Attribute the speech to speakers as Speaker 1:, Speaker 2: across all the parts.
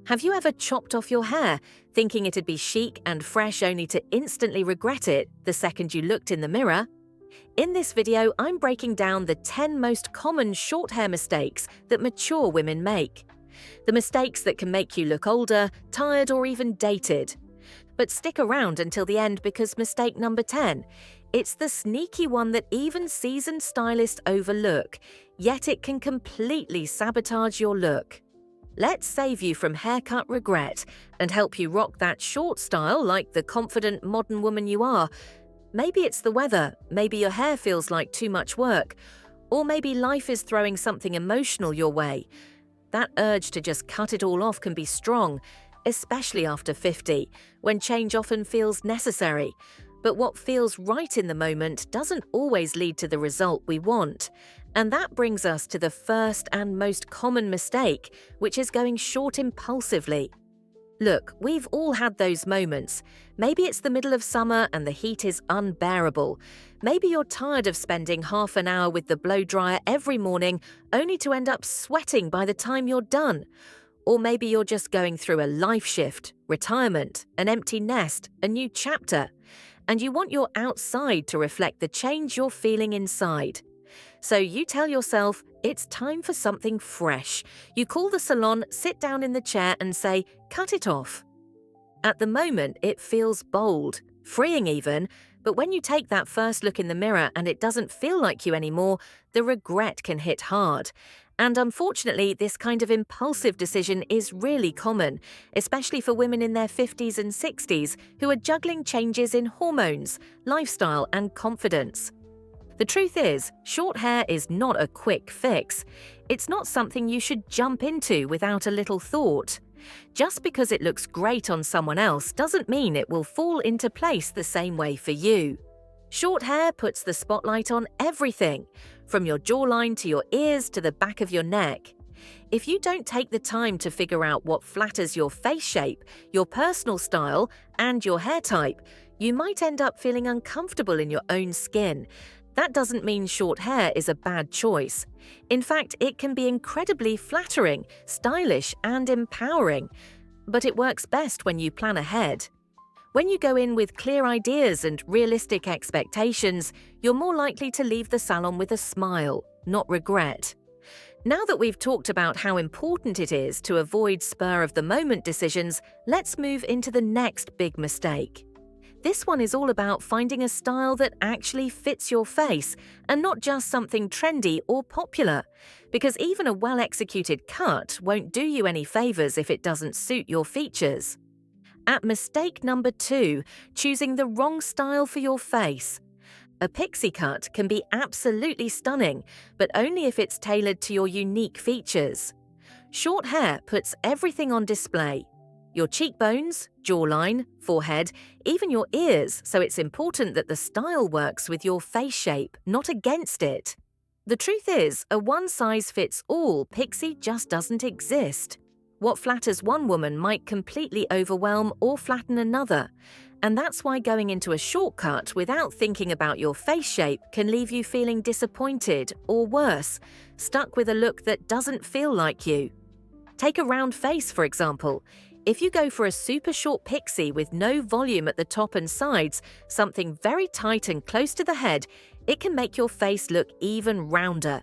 Speaker 1: Have you ever chopped off your hair, thinking it'd be chic and fresh only to instantly regret it the second you looked in the mirror? In this video, I'm breaking down the 10 most common short hair mistakes that mature women make. The mistakes that can make you look older, tired, or even dated. But stick around until the end because mistake number 10. It's the sneaky one that even seasoned stylists overlook, yet it can completely sabotage your look. Let's save you from haircut regret and help you rock that short style like the confident modern woman you are. Maybe it's the weather, maybe your hair feels like too much work, or maybe life is throwing something emotional your way. That urge to just cut it all off can be strong, especially after 50, when change often feels necessary. But what feels right in the moment doesn't always lead to the result we want. And that brings us to the first and most common mistake, which is going short impulsively. Look, we've all had those moments. Maybe it's the middle of summer and the heat is unbearable. Maybe you're tired of spending half an hour with the blow dryer every morning only to end up sweating by the time you're done. Or maybe you're just going through a life shift, retirement, an empty nest, a new chapter, and you want your outside to reflect the change you're feeling inside. So you tell yourself, it's time for something fresh. You call the salon, sit down in the chair and say, cut it off. At the moment, it feels bold, freeing even, but when you take that first look in the mirror and it doesn't feel like you anymore, the regret can hit hard. And unfortunately, this kind of impulsive decision is really common, especially for women in their 50s and 60s who are juggling changes in hormones, lifestyle, and confidence. The truth is, short hair is not a quick fix. It's not something you should jump into without a little thought. Just because it looks great on someone else doesn't mean it will fall into place the same way for you. Short hair puts the spotlight on everything, from your jawline to your ears to the back of your neck. If you don't take the time to figure out what flatters your face shape, your personal style, and your hair type, you might end up feeling uncomfortable in your own skin. That doesn't mean short hair is a bad choice. In fact, it can be incredibly flattering, stylish, and empowering. But it works best when you plan ahead. When you go in with clear ideas and realistic expectations, you're more likely to leave the salon with a smile, not regret. Now that we've talked about how important it is to avoid spur-of-the-moment decisions, let's move into the next big mistake. This one is all about finding a style that actually fits your face and not just something trendy or popular, because even a well-executed cut won't do you any favors if it doesn't suit your features. At mistake number 2, choosing the wrong style for your face. A pixie cut can be absolutely stunning, but only if it's tailored to your unique features. Short hair puts everything on display. Your cheekbones, jawline, forehead, even your ears, so it's important that the style works with your face shape, not against it. The truth is, a one-size-fits-all pixie just doesn't exist. What flatters one woman might completely overwhelm or flatten another, and that's why going into a shortcut without thinking about your face shape can leave you feeling disappointed or worse, stuck with a look that doesn't feel like you. Take a round face, for example. If you go for a super short pixie with no volume at the top and sides, something very tight and close to the head, it can make your face look even rounder.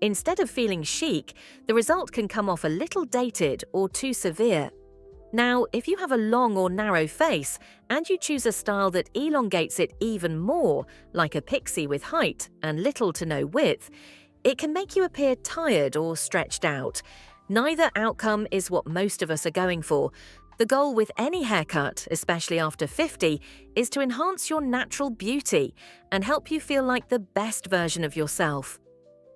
Speaker 1: Instead of feeling chic, the result can come off a little dated or too severe. Now, if you have a long or narrow face and you choose a style that elongates it even more, like a pixie with height and little to no width, it can make you appear tired or stretched out. Neither outcome is what most of us are going for. The goal with any haircut, especially after 50, is to enhance your natural beauty and help you feel like the best version of yourself.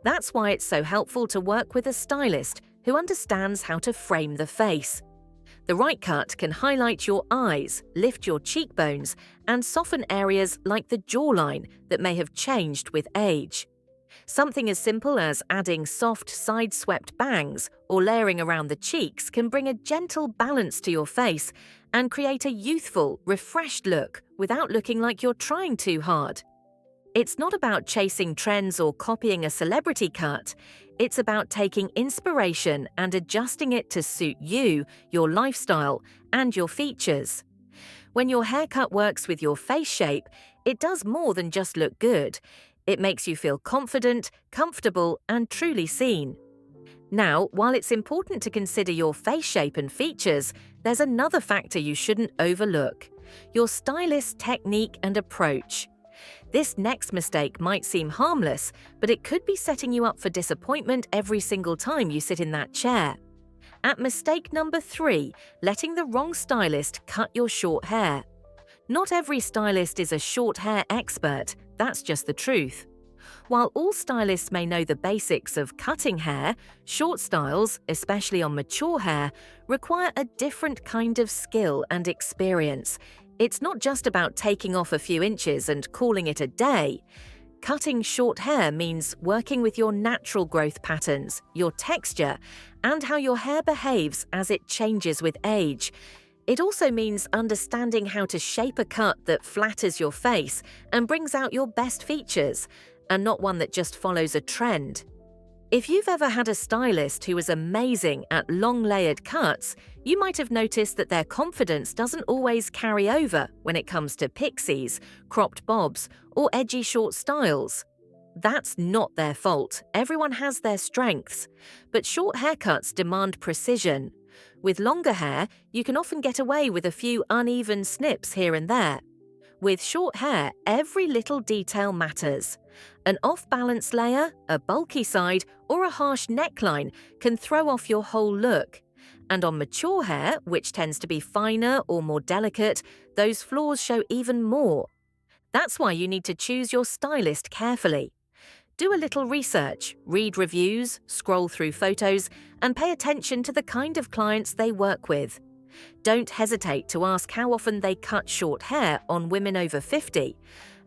Speaker 1: That's why it's so helpful to work with a stylist who understands how to frame the face. The right cut can highlight your eyes, lift your cheekbones, and soften areas like the jawline that may have changed with age. Something as simple as adding soft side-swept bangs or layering around the cheeks can bring a gentle balance to your face and create a youthful, refreshed look without looking like you're trying too hard. It's not about chasing trends or copying a celebrity cut. It's about taking inspiration and adjusting it to suit you, your lifestyle, and your features. When your haircut works with your face shape, it does more than just look good. It makes you feel confident, comfortable, and truly seen. Now, while it's important to consider your face shape and features, there's another factor you shouldn't overlook: your stylist's technique and approach. This next mistake might seem harmless, but it could be setting you up for disappointment every single time you sit in that chair. At mistake number 3, letting the wrong stylist cut your short hair. Not every stylist is a short hair expert, that's just the truth. While all stylists may know the basics of cutting hair, short styles, especially on mature hair, require a different kind of skill and experience. It's not just about taking off a few inches and calling it a day. Cutting short hair means working with your natural growth patterns, your texture, and how your hair behaves as it changes with age. It also means understanding how to shape a cut that flatters your face and brings out your best features, and not one that just follows a trend. If you've ever had a stylist who was amazing at long layered cuts, you might have noticed that their confidence doesn't always carry over when it comes to pixies, cropped bobs, or edgy short styles. That's not their fault. Everyone has their strengths. But short haircuts demand precision. With longer hair, you can often get away with a few uneven snips here and there. With short hair, every little detail matters. An off-balance layer, a bulky side, or a harsh neckline can throw off your whole look. And on mature hair, which tends to be finer or more delicate, those flaws show even more. That's why you need to choose your stylist carefully. Do a little research, read reviews, scroll through photos, and pay attention to the kind of clients they work with. Don't hesitate to ask how often they cut short hair on women over 50.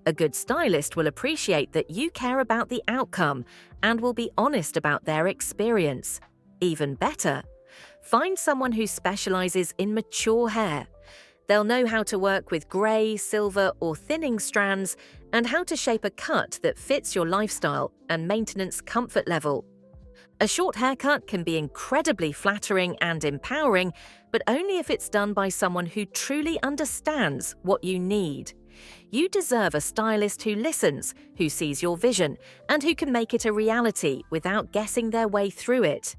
Speaker 1: A good stylist will appreciate that you care about the outcome and will be honest about their experience. Even better, find someone who specializes in mature hair. They'll know how to work with grey, silver, or thinning strands and how to shape a cut that fits your lifestyle and maintenance comfort level. A short haircut can be incredibly flattering and empowering, but only if it's done by someone who truly understands what you need. You deserve a stylist who listens, who sees your vision, and who can make it a reality without guessing their way through it.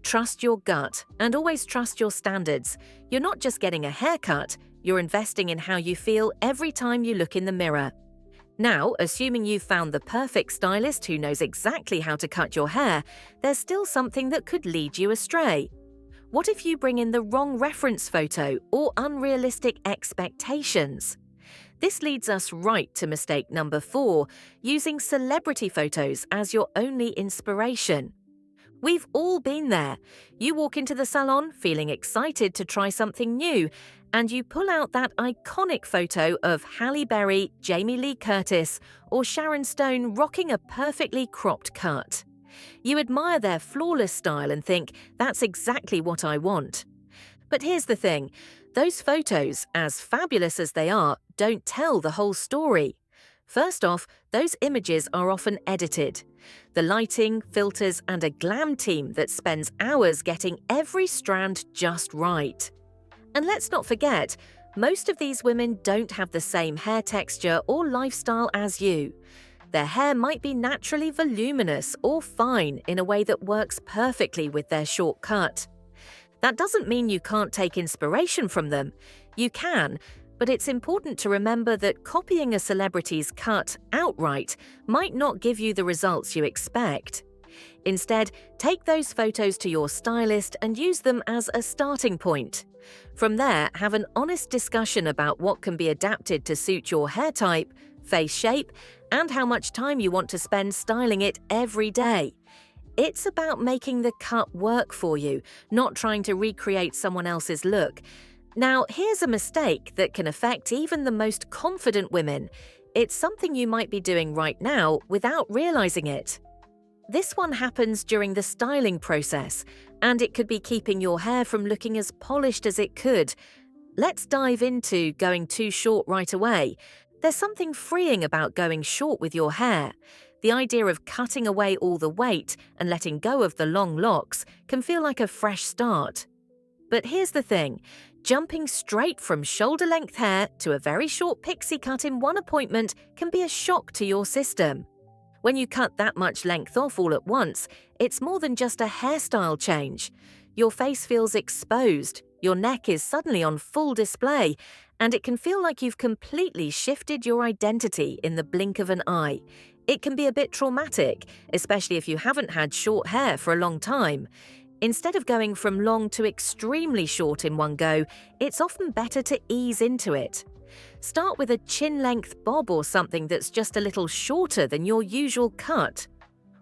Speaker 1: Trust your gut and always trust your standards. You're not just getting a haircut, you're investing in how you feel every time you look in the mirror. Now, assuming you've found the perfect stylist who knows exactly how to cut your hair, there's still something that could lead you astray. What if you bring in the wrong reference photo or unrealistic expectations? This leads us right to mistake number 4, using celebrity photos as your only inspiration. We've all been there. You walk into the salon feeling excited to try something new, and you pull out that iconic photo of Halle Berry, Jamie Lee Curtis, or Sharon Stone rocking a perfectly cropped cut. You admire their flawless style and think, that's exactly what I want. But here's the thing, those photos, as fabulous as they are, don't tell the whole story. First off, those images are often edited. The lighting, filters, and a glam team that spends hours getting every strand just right. And let's not forget, most of these women don't have the same hair texture or lifestyle as you. Their hair might be naturally voluminous or fine in a way that works perfectly with their short cut. That doesn't mean you can't take inspiration from them. You can, but it's important to remember that copying a celebrity's cut outright might not give you the results you expect. Instead, take those photos to your stylist and use them as a starting point. From there, have an honest discussion about what can be adapted to suit your hair type, face shape, and how much time you want to spend styling it every day. It's about making the cut work for you, not trying to recreate someone else's look. Now, here's a mistake that can affect even the most confident women. It's something you might be doing right now without realizing it. This one happens during the styling process, and it could be keeping your hair from looking as polished as it could. Let's dive into going too short right away. There's something freeing about going short with your hair. The idea of cutting away all the weight and letting go of the long locks can feel like a fresh start. But here's the thing, jumping straight from shoulder-length hair to a very short pixie cut in one appointment can be a shock to your system. When you cut that much length off all at once, it's more than just a hairstyle change. Your face feels exposed, your neck is suddenly on full display, and it can feel like you've completely shifted your identity in the blink of an eye. It can be a bit traumatic, especially if you haven't had short hair for a long time. Instead of going from long to extremely short in one go, it's often better to ease into it. Start with a chin-length bob or something that's just a little shorter than your usual cut.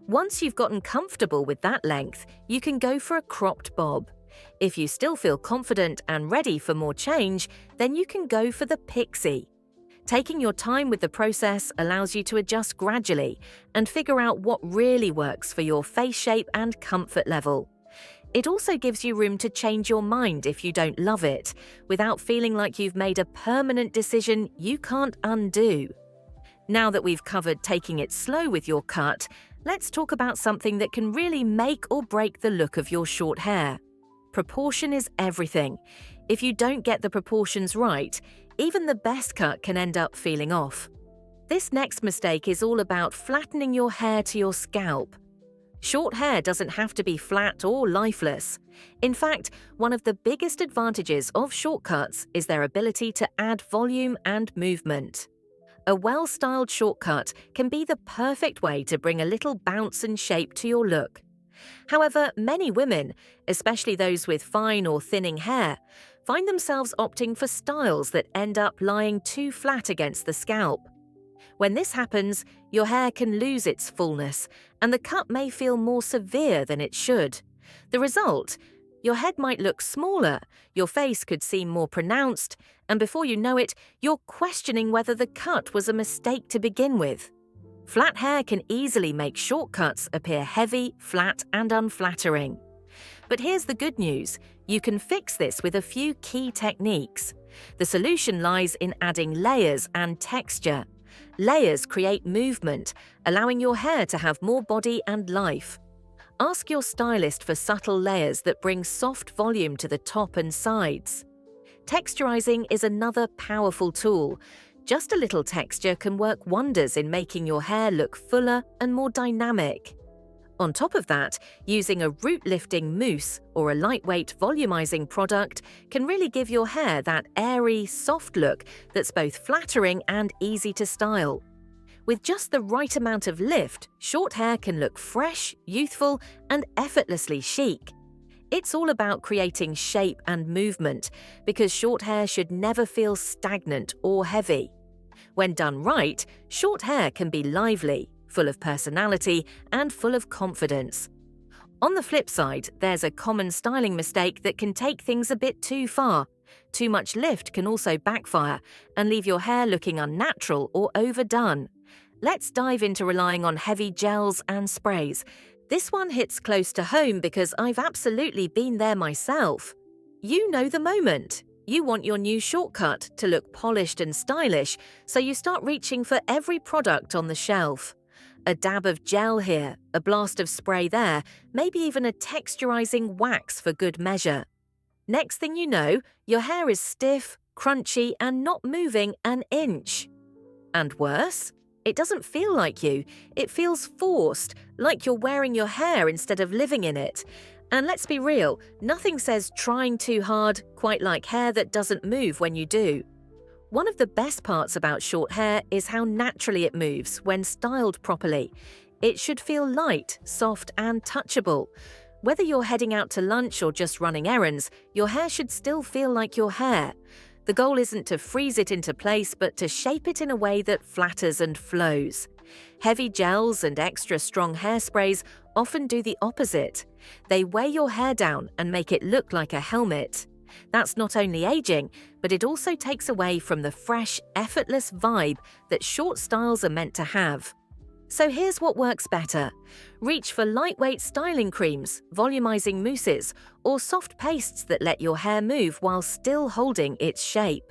Speaker 1: Once you've gotten comfortable with that length, you can go for a cropped bob. If you still feel confident and ready for more change, then you can go for the pixie. Taking your time with the process allows you to adjust gradually and figure out what really works for your face shape and comfort level. It also gives you room to change your mind if you don't love it, without feeling like you've made a permanent decision you can't undo. Now that we've covered taking it slow with your cut, let's talk about something that can really make or break the look of your short hair. Proportion is everything. If you don't get the proportions right, even the best cut can end up feeling off. This next mistake is all about flattening your hair to your scalp. Short hair doesn't have to be flat or lifeless. In fact, one of the biggest advantages of shortcuts is their ability to add volume and movement. A well-styled shortcut can be the perfect way to bring a little bounce and shape to your look. However, many women, especially those with fine or thinning hair, find themselves opting for styles that end up lying too flat against the scalp. When this happens, your hair can lose its fullness, and the cut may feel more severe than it should. The result? Your head might look smaller, your face could seem more pronounced, and before you know it, you're questioning whether the cut was a mistake to begin with. Flat hair can easily make shortcuts appear heavy, flat, and unflattering. But here's the good news, you can fix this with a few key techniques. The solution lies in adding layers and texture. Layers create movement, allowing your hair to have more body and life. Ask your stylist for subtle layers that bring soft volume to the top and sides. Texturizing is another powerful tool. Just a little texture can work wonders in making your hair look fuller and more dynamic. On top of that, using a root-lifting mousse or a lightweight volumizing product can really give your hair that airy, soft look that's both flattering and easy to style. With just the right amount of lift, short hair can look fresh, youthful, and effortlessly chic. It's all about creating shape and movement, because short hair should never feel stagnant or heavy. When done right, short hair can be lively, full of personality, and full of confidence. On the flip side, there's a common styling mistake that can take things a bit too far. Too much lift can also backfire and leave your hair looking unnatural or overdone. Let's dive into relying on heavy gels and sprays. This one hits close to home because I've absolutely been there myself. You know the moment. You want your new shortcut to look polished and stylish, so you start reaching for every product on the shelf. A dab of gel here, a blast of spray there, maybe even a texturizing wax for good measure. Next thing you know, your hair is stiff, crunchy, and not moving an inch. And worse? It doesn't feel like you. It feels forced, like you're wearing your hair instead of living in it. And let's be real, nothing says trying too hard quite like hair that doesn't move when you do. One of the best parts about short hair is how naturally it moves when styled properly. It should feel light, soft, and touchable. Whether you're heading out to lunch or just running errands, your hair should still feel like your hair. The goal isn't to freeze it into place, but to shape it in a way that flatters and flows. Heavy gels and extra strong hairsprays often do the opposite. They weigh your hair down and make it look like a helmet. That's not only aging, but it also takes away from the fresh, effortless vibe that short styles are meant to have. So here's what works better. Reach for lightweight styling creams, volumizing mousses, or soft pastes that let your hair move while still holding its shape.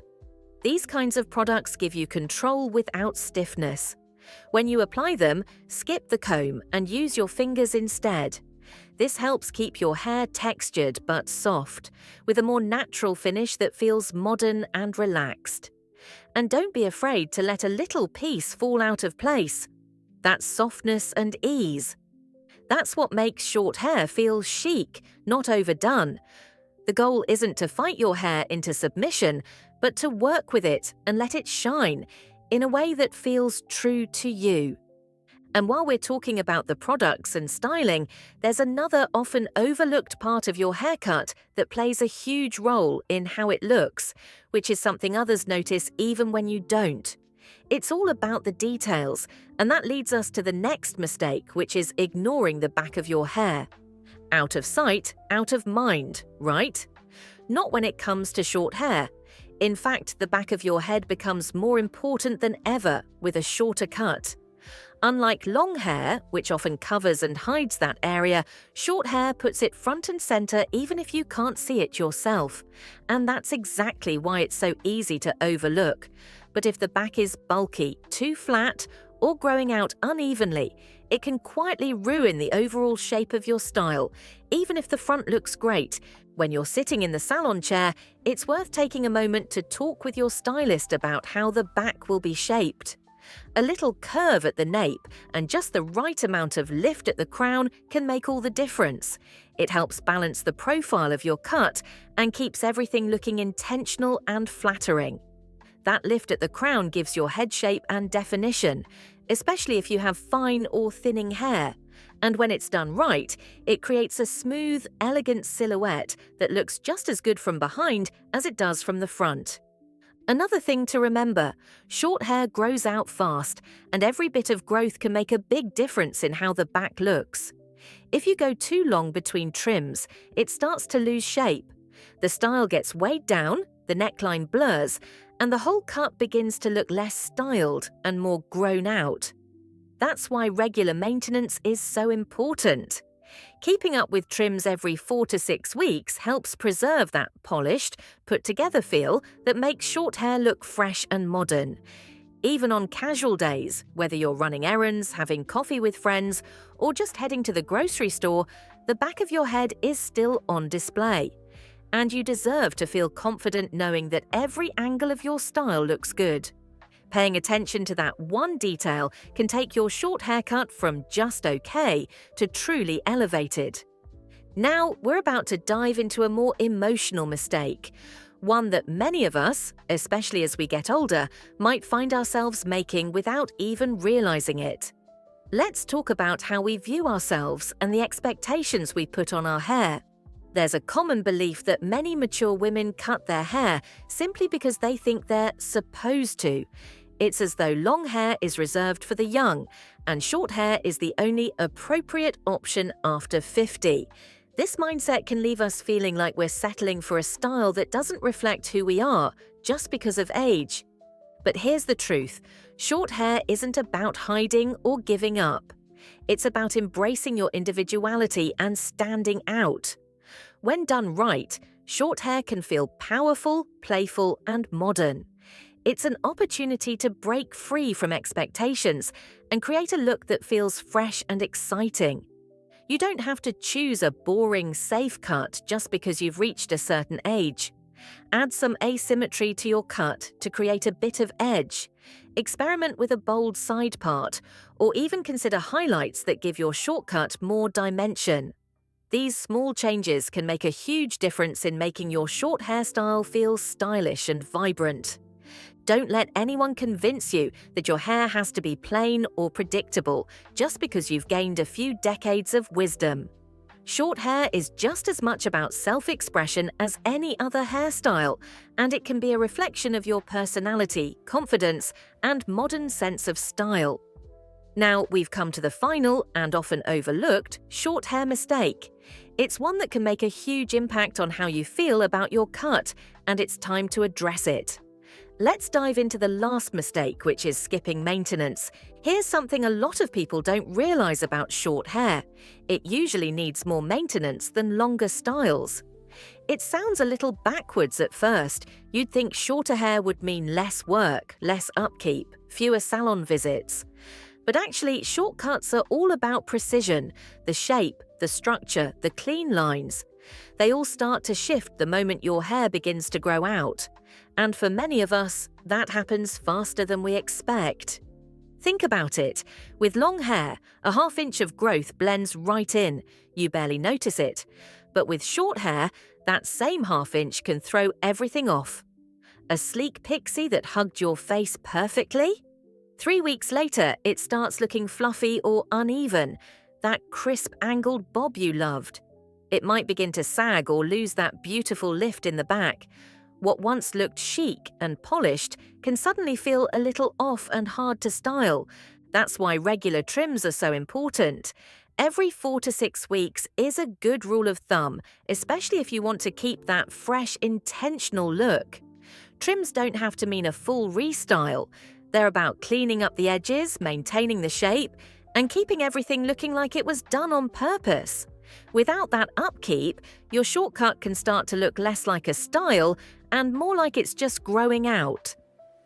Speaker 1: These kinds of products give you control without stiffness. When you apply them, skip the comb and use your fingers instead. This helps keep your hair textured but soft, with a more natural finish that feels modern and relaxed. And don't be afraid to let a little piece fall out of place. That's softness and ease. That's what makes short hair feel chic, not overdone. The goal isn't to fight your hair into submission, but to work with it and let it shine in a way that feels true to you. And while we're talking about the products and styling, there's another often overlooked part of your haircut that plays a huge role in how it looks, which is something others notice even when you don't. It's all about the details, and that leads us to the next mistake, which is ignoring the back of your hair. Out of sight, out of mind, right? Not when it comes to short hair. In fact, the back of your head becomes more important than ever with a shorter cut. Unlike long hair, which often covers and hides that area, short hair puts it front and center even if you can't see it yourself. And that's exactly why it's so easy to overlook. But if the back is bulky, too flat, or growing out unevenly, it can quietly ruin the overall shape of your style, even if the front looks great. When you're sitting in the salon chair, it's worth taking a moment to talk with your stylist about how the back will be shaped. A little curve at the nape and just the right amount of lift at the crown can make all the difference. It helps balance the profile of your cut and keeps everything looking intentional and flattering. That lift at the crown gives your head shape and definition, especially if you have fine or thinning hair. And when it's done right, it creates a smooth, elegant silhouette that looks just as good from behind as it does from the front. Another thing to remember, short hair grows out fast, and every bit of growth can make a big difference in how the back looks. If you go too long between trims, it starts to lose shape. The style gets weighed down, the neckline blurs, and the whole cut begins to look less styled and more grown out. That's why regular maintenance is so important. Keeping up with trims every 4 to 6 weeks helps preserve that polished, put-together feel that makes short hair look fresh and modern. Even on casual days, whether you're running errands, having coffee with friends, or just heading to the grocery store, the back of your head is still on display. And you deserve to feel confident knowing that every angle of your style looks good. Paying attention to that one detail can take your short haircut from just okay to truly elevated. Now, we're about to dive into a more emotional mistake, one that many of us, especially as we get older, might find ourselves making without even realizing it. Let's talk about how we view ourselves and the expectations we put on our hair. There's a common belief that many mature women cut their hair simply because they think they're supposed to. It's as though long hair is reserved for the young, and short hair is the only appropriate option after 50. This mindset can leave us feeling like we're settling for a style that doesn't reflect who we are, just because of age. But here's the truth, short hair isn't about hiding or giving up. It's about embracing your individuality and standing out. When done right, short hair can feel powerful, playful, and modern. It's an opportunity to break free from expectations and create a look that feels fresh and exciting. You don't have to choose a boring, safe cut just because you've reached a certain age. Add some asymmetry to your cut to create a bit of edge. Experiment with a bold side part, or even consider highlights that give your shortcut more dimension. These small changes can make a huge difference in making your short hairstyle feel stylish and vibrant. Don't let anyone convince you that your hair has to be plain or predictable just because you've gained a few decades of wisdom. Short hair is just as much about self-expression as any other hairstyle, and it can be a reflection of your personality, confidence, and modern sense of style. Now, we've come to the final and often overlooked short hair mistake. It's one that can make a huge impact on how you feel about your cut, and it's time to address it. Let's dive into the last mistake, which is skipping maintenance. Here's something a lot of people don't realize about short hair. It usually needs more maintenance than longer styles. It sounds a little backwards at first. You'd think shorter hair would mean less work, less upkeep, fewer salon visits. But actually, shortcuts are all about precision, the shape, the structure, the clean lines. They all start to shift the moment your hair begins to grow out. And for many of us, that happens faster than we expect. Think about it. With long hair, a half-inch of growth blends right in. You barely notice it. But with short hair, that same half-inch can throw everything off. A sleek pixie that hugged your face perfectly? 3 weeks later, it starts looking fluffy or uneven, that crisp angled bob you loved. It might begin to sag or lose that beautiful lift in the back. What once looked chic and polished can suddenly feel a little off and hard to style. That's why regular trims are so important. Every 4 to 6 weeks is a good rule of thumb, especially if you want to keep that fresh, intentional look. Trims don't have to mean a full restyle. They're about cleaning up the edges, maintaining the shape, and keeping everything looking like it was done on purpose. Without that upkeep, your shortcut can start to look less like a style and more like it's just growing out.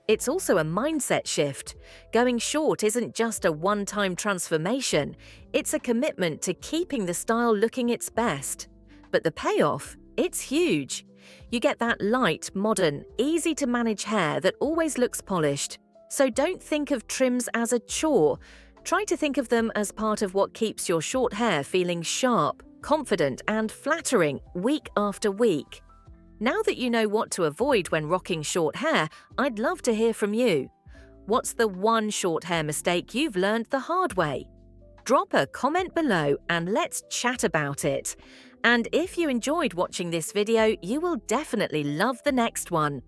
Speaker 1: It's also a mindset shift. Going short isn't just a one-time transformation, it's a commitment to keeping the style looking its best. But the payoff, it's huge. You get that light, modern, easy-to-manage hair that always looks polished. So don't think of trims as a chore. Try to think of them as part of what keeps your short hair feeling sharp, confident, and flattering week after week. Now that you know what to avoid when rocking short hair, I'd love to hear from you. What's the one short hair mistake you've learned the hard way? Drop a comment below and let's chat about it. And if you enjoyed watching this video, you will definitely love the next one.